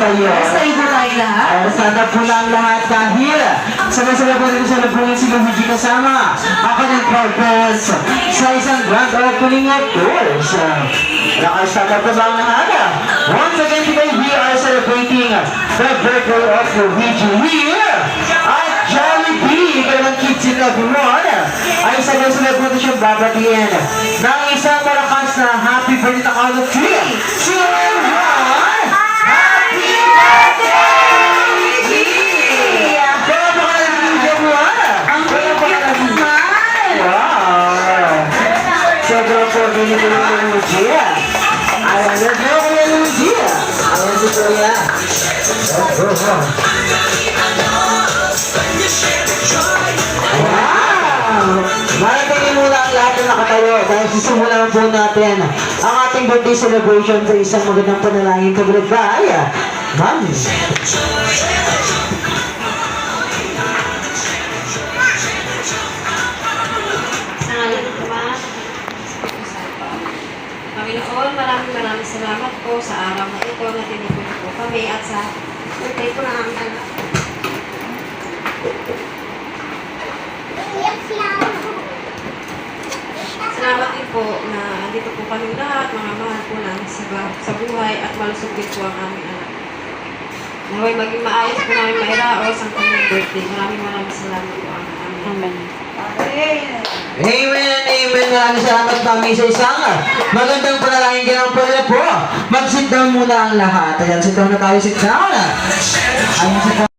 Kamusta yun? Kamusta po tayo lahat? Sana po lang lahat dahil sabay-sabay po rin sa labungan si Luigi kasama ako ng proud parents sa isang grand opening of doors. Nakasama po ba ang lahat? Once again today we are celebrating the birthday of Luigi here at Jollibee. Ganang kids in everyone ay sabay-sabay po rin siyang babatiin ng isang malakas na happy birthday na count of 3, 2, 1! Happy birthday, Luigi! Kaya po ka lang Luigi mo, Ang cute naman! wow! Sobrang pogi ni Kuya Luigi. Ayan na po Kuya Luigi. Ayan si Kuya. Wow! Maratingin muna ang lahat na nakatayo dahil sisimulan po natin ang ating birthday celebration sa isang magandang panalangin kabilag ba ay Mami. Panginoon, maraming salamat po sa araw na ito na tinipon po kami at sa birthday po ng aming anak. Salamat din po na andito po kami lahat, mga mahal po namin sa buhay at malusog din po ang aming anak. Naway maging maayos po namin mairaos ang kanyang birthday. Maraming salamat po ang aming. Amen. Amen, amen. Maraming salamat kami sa isang magandang panalangin ka ng pala po. Mag-sit down muna ang lahat. Ayan, sit down na tayo, sit down. Ayan, sit down.